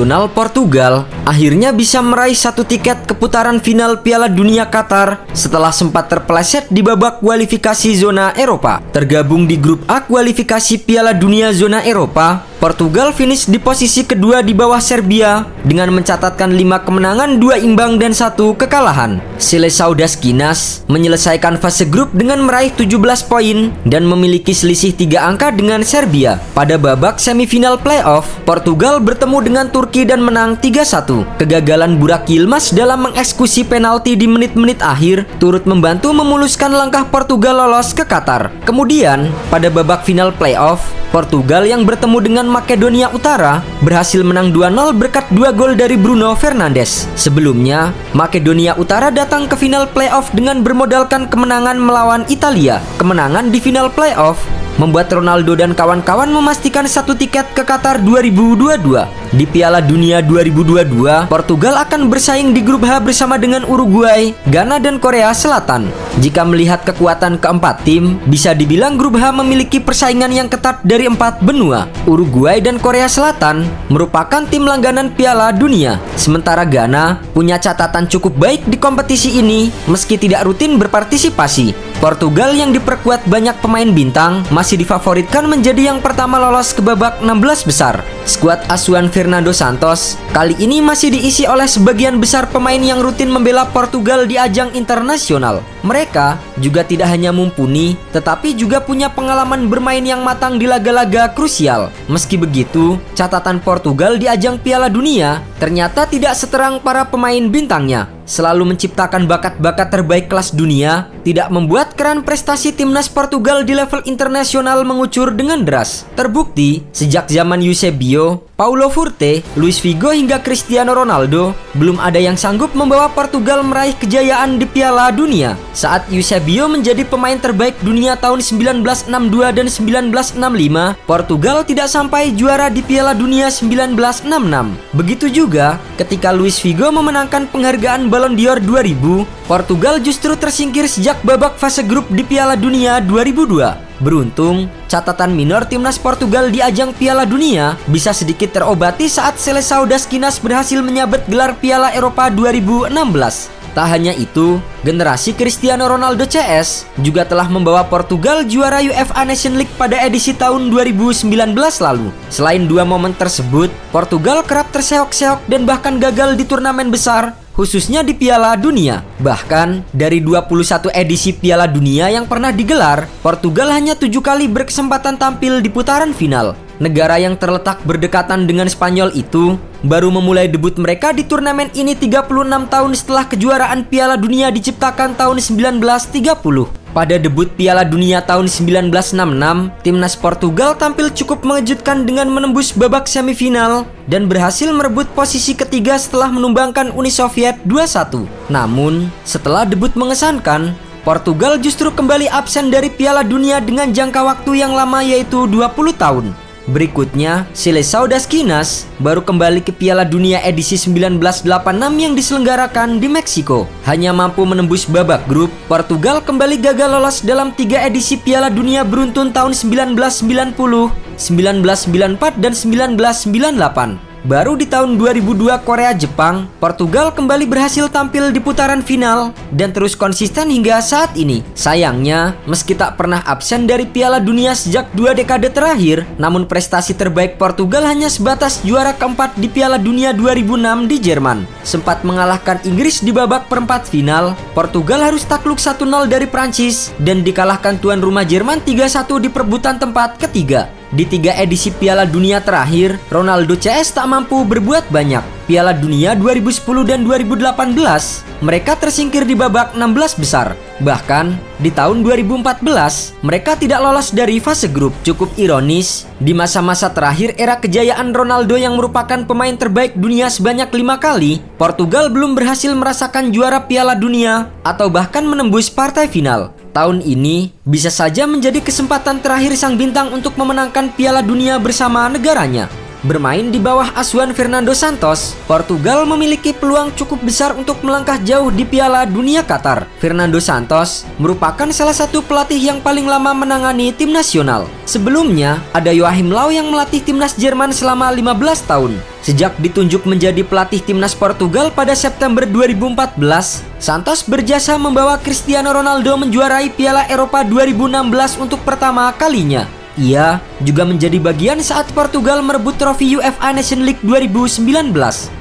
nasional Portugal akhirnya bisa meraih satu tiket ke putaran final Piala Dunia Qatar setelah sempat terpeleset di babak kualifikasi zona Eropa. Tergabung di grup A kualifikasi Piala Dunia zona Eropa, Portugal finish di posisi kedua di bawah Serbia dengan mencatatkan 5 kemenangan, 2 imbang dan 1 kekalahan. Seleção das Quinas menyelesaikan fase grup dengan meraih 17 poin dan memiliki selisih 3 angka dengan Serbia. Pada babak semifinal playoff, Portugal bertemu dengan Turki dan menang 3-1. Kegagalan Burak Yilmaz dalam mengeksekusi penalti di menit-menit akhir turut membantu memuluskan langkah Portugal lolos ke Qatar. Kemudian, pada babak final playoff, Portugal yang bertemu dengan Makedonia Utara berhasil menang 2-0 berkat 2 gol dari Bruno Fernandes. Sebelumnya, Makedonia Utara datang ke final playoff dengan bermodalkan kemenangan melawan Italia. Kemenangan di final playoff membuat Ronaldo dan kawan-kawan memastikan satu tiket ke Qatar 2022. Di Piala Dunia 2022, Portugal akan bersaing di grup H bersama dengan Uruguay, Ghana, dan Korea Selatan. Jika melihat kekuatan keempat tim, bisa dibilang grup H memiliki persaingan yang ketat dari 4 benua. Uruguay dan Korea Selatan merupakan tim langganan Piala Dunia. Sementara Ghana punya catatan cukup baik di kompetisi ini meski tidak rutin berpartisipasi. Portugal yang diperkuat banyak pemain bintang masih difavoritkan menjadi yang pertama lolos ke babak 16 besar. Skuad asuhan Fernando Santos kali ini masih diisi oleh sebagian besar pemain yang rutin membela Portugal di ajang internasional. Mereka juga tidak hanya mumpuni, tetapi juga punya pengalaman bermain yang matang di laga-laga krusial. Meski begitu, catatan Portugal di ajang Piala Dunia ternyata tidak seterang para pemain bintangnya. Selalu menciptakan bakat-bakat terbaik kelas dunia, tidak membuat keran prestasi timnas Portugal di level internasional mengucur dengan deras. Terbukti, sejak zaman Eusebio, Paulo Furte, Luis Figo hingga Cristiano Ronaldo, belum ada yang sanggup membawa Portugal meraih kejayaan di Piala Dunia. Saat Eusebio menjadi pemain terbaik dunia tahun 1962 dan 1965, Portugal tidak sampai juara di Piala Dunia 1966. Begitu juga ketika Luis Figo memenangkan penghargaan Ballon d'Or 2000, Portugal justru tersingkir sejak babak fase grup di Piala Dunia 2002. Beruntung, catatan minor timnas Portugal di ajang Piala Dunia bisa sedikit terobati saat Seleção das Quinas berhasil menyabet gelar Piala Eropa 2016. Tak hanya itu, generasi Cristiano Ronaldo CS juga telah membawa Portugal juara UEFA Nation League pada edisi tahun 2019 lalu. Selain 2 momen tersebut, Portugal kerap terseok-seok dan bahkan gagal di turnamen besar, khususnya di Piala Dunia. Bahkan, dari 21 edisi Piala Dunia yang pernah digelar, Portugal hanya 7 kali berkesempatan tampil di putaran final. Negara yang terletak berdekatan dengan Spanyol itu baru memulai debut mereka di turnamen ini 36 tahun setelah kejuaraan Piala Dunia diciptakan tahun 1930. Pada debut Piala Dunia tahun 1966, timnas Portugal tampil cukup mengejutkan dengan menembus babak semifinal dan berhasil merebut posisi ketiga setelah menumbangkan Uni Soviet 2-1. Namun, setelah debut mengesankan, Portugal justru kembali absen dari Piala Dunia dengan jangka waktu yang lama yaitu 20 tahun. Berikutnya, Seleção das Quinas baru kembali ke Piala Dunia edisi 1986 yang diselenggarakan di Meksiko. Hanya mampu menembus babak grup, Portugal kembali gagal lolos dalam 3 edisi Piala Dunia beruntun tahun 1990, 1994, dan 1998. Baru di tahun 2002 Korea-Jepang, Portugal kembali berhasil tampil di putaran final dan terus konsisten hingga saat ini. Sayangnya, meski tak pernah absen dari Piala Dunia sejak 2 dekade terakhir, namun prestasi terbaik Portugal hanya sebatas juara keempat di Piala Dunia 2006 di Jerman. Sempat mengalahkan Inggris di babak perempat final, Portugal harus takluk 1-0 dari Prancis dan dikalahkan tuan rumah Jerman 3-1 di perebutan tempat ketiga. Di 3 edisi Piala Dunia terakhir, Ronaldo CS tak mampu berbuat banyak. Piala Dunia 2010 dan 2018, mereka tersingkir di babak 16 besar. Bahkan, di tahun 2014, mereka tidak lolos dari fase grup. Cukup ironis, di masa-masa terakhir era kejayaan Ronaldo yang merupakan pemain terbaik dunia sebanyak 5 kali, Portugal belum berhasil merasakan juara Piala Dunia atau bahkan menembus partai final. Tahun ini bisa saja menjadi kesempatan terakhir sang bintang untuk memenangkan Piala Dunia bersama negaranya. Bermain di bawah asuhan Fernando Santos, Portugal memiliki peluang cukup besar untuk melangkah jauh di Piala Dunia Qatar. Fernando Santos merupakan salah satu pelatih yang paling lama menangani tim nasional. Sebelumnya, ada Joachim Löw yang melatih timnas Jerman selama 15 tahun. Sejak ditunjuk menjadi pelatih timnas Portugal pada September 2014, Santos berjasa membawa Cristiano Ronaldo menjuarai Piala Eropa 2016 untuk pertama kalinya. Ia juga menjadi bagian saat Portugal merebut trofi UEFA Nations League 2019.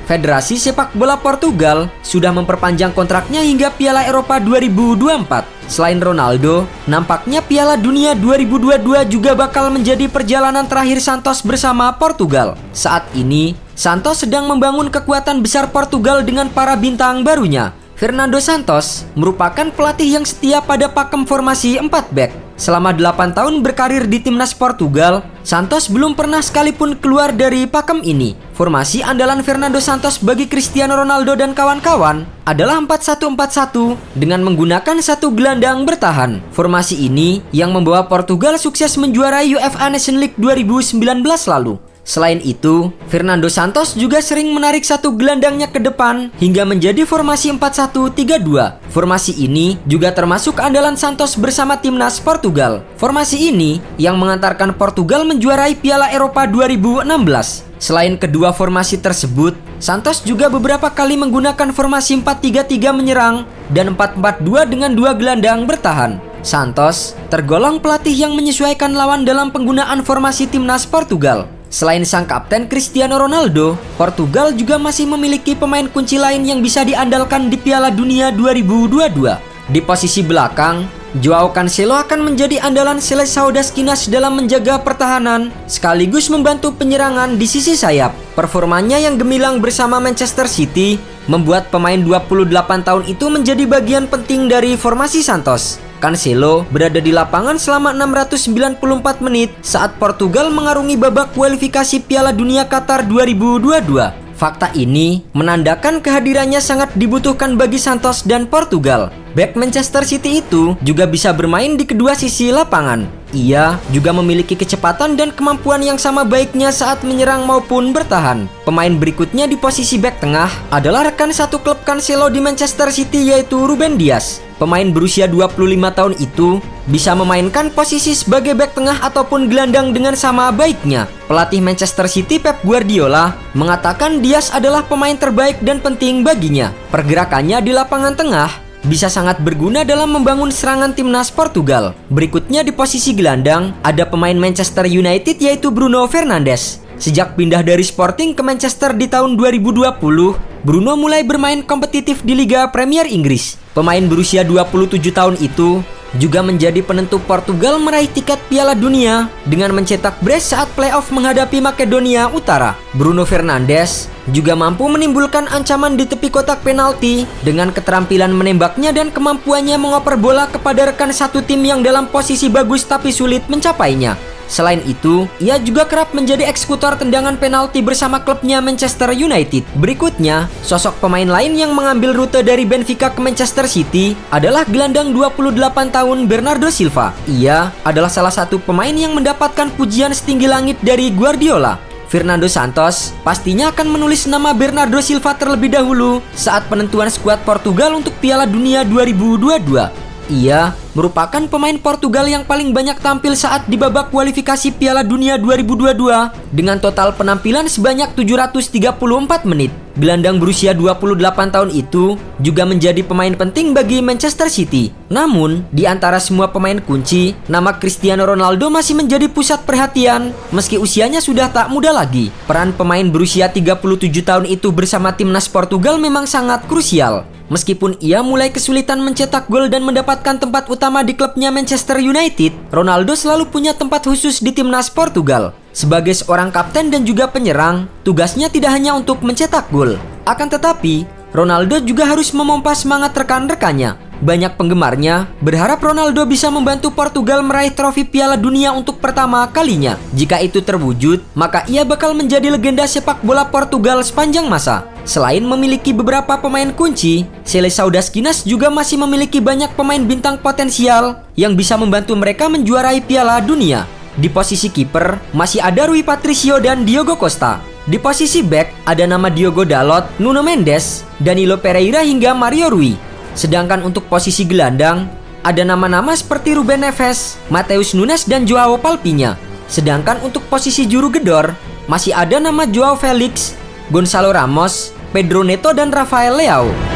Federasi Sepak Bola Portugal sudah memperpanjang kontraknya hingga Piala Eropa 2024. Selain Ronaldo, nampaknya Piala Dunia 2022 juga bakal menjadi perjalanan terakhir Santos bersama Portugal. Saat ini, Santos sedang membangun kekuatan besar Portugal dengan para bintang barunya. Fernando Santos merupakan pelatih yang setia pada pakem formasi 4 back. Selama 8 tahun berkarir di timnas Portugal, Santos belum pernah sekalipun keluar dari pakem ini. Formasi andalan Fernando Santos bagi Cristiano Ronaldo dan kawan-kawan adalah 4-1-4-1 dengan menggunakan satu gelandang bertahan. Formasi ini yang membawa Portugal sukses menjuarai UEFA Nations League 2019 lalu. Selain itu, Fernando Santos juga sering menarik satu gelandangnya ke depan hingga menjadi formasi 4-1-3-2. Formasi ini juga termasuk andalan Santos bersama timnas Portugal. Formasi ini yang mengantarkan Portugal menjuarai Piala Eropa 2016. Selain kedua formasi tersebut, Santos juga beberapa kali menggunakan formasi 4-3-3 menyerang dan 4-4-2 dengan dua gelandang bertahan. Santos tergolong pelatih yang menyesuaikan lawan dalam penggunaan formasi timnas Portugal. Selain sang kapten Cristiano Ronaldo, Portugal juga masih memiliki pemain kunci lain yang bisa diandalkan di Piala Dunia 2022. Di posisi belakang, Joao Cancelo akan menjadi andalan Saudaskinas dalam menjaga pertahanan sekaligus membantu penyerangan di sisi sayap. Performanya yang gemilang bersama Manchester City membuat pemain 28 tahun itu menjadi bagian penting dari formasi Santos. Cancelo berada di lapangan selama 694 menit saat Portugal mengarungi babak kualifikasi Piala Dunia Qatar 2022. Fakta ini menandakan kehadirannya sangat dibutuhkan bagi Santos dan Portugal. Bek Manchester City itu juga bisa bermain di kedua sisi lapangan. Ia juga memiliki kecepatan dan kemampuan yang sama baiknya saat menyerang maupun bertahan. Pemain berikutnya di posisi bek tengah adalah rekan satu klub Cancelo di Manchester City, yaitu Ruben Dias. Pemain berusia 25 tahun itu bisa memainkan posisi sebagai bek tengah ataupun gelandang dengan sama baiknya. Pelatih Manchester City Pep Guardiola mengatakan Dias adalah pemain terbaik dan penting baginya. Pergerakannya di lapangan tengah bisa sangat berguna dalam membangun serangan timnas Portugal. Berikutnya di posisi gelandang ada pemain Manchester United, yaitu Bruno Fernandes. Sejak pindah dari Sporting ke Manchester di tahun 2020, Bruno mulai bermain kompetitif di Liga Premier Inggris. Pemain berusia 27 tahun itu juga menjadi penentu Portugal meraih tiket Piala Dunia dengan mencetak brace saat playoff menghadapi Makedonia Utara. Bruno Fernandes juga mampu menimbulkan ancaman di tepi kotak penalti dengan keterampilan menembaknya dan kemampuannya mengoper bola kepada rekan satu tim yang dalam posisi bagus tapi sulit mencapainya. Selain itu, ia juga kerap menjadi eksekutor tendangan penalti bersama klubnya Manchester United. Berikutnya, sosok pemain lain yang mengambil rute dari Benfica ke Manchester City adalah gelandang 28 tahun Bernardo Silva. Ia adalah salah satu pemain yang mendapatkan pujian setinggi langit dari Guardiola. Fernando Santos pastinya akan menulis nama Bernardo Silva terlebih dahulu saat penentuan skuad Portugal untuk Piala Dunia 2022. Ia merupakan pemain Portugal yang paling banyak tampil saat di babak kualifikasi Piala Dunia 2022 dengan total penampilan sebanyak 734 menit. Gelandang berusia 28 tahun itu juga menjadi pemain penting bagi Manchester City. Namun, di antara semua pemain kunci, nama Cristiano Ronaldo masih menjadi pusat perhatian meski usianya sudah tak muda lagi. Peran pemain berusia 37 tahun itu bersama timnas Portugal memang sangat krusial. Meskipun ia mulai kesulitan mencetak gol dan mendapatkan tempat utama di klubnya Manchester United, Ronaldo selalu punya tempat khusus di timnas Portugal. Sebagai seorang kapten dan juga penyerang, tugasnya tidak hanya untuk mencetak gol. Akan tetapi, Ronaldo juga harus memompa semangat rekan-rekannya. Banyak penggemarnya berharap Ronaldo bisa membantu Portugal meraih trofi Piala Dunia untuk pertama kalinya. Jika itu terwujud, maka ia bakal menjadi legenda sepak bola Portugal sepanjang masa. Selain memiliki beberapa pemain kunci, Saudaskinas juga masih memiliki banyak pemain bintang potensial yang bisa membantu mereka menjuarai Piala Dunia. Di posisi kiper masih ada Rui Patricio dan Diogo Costa. Di posisi back ada nama Diogo Dalot, Nuno Mendes, Danilo Pereira hingga Mario Rui. Sedangkan untuk posisi gelandang ada nama-nama seperti Ruben Neves, Mateus Nunes dan Joao Palhinha. Sedangkan untuk posisi juru gedor masih ada nama Joao Felix, Gonzalo Ramos, Pedro Neto dan Rafael Leao.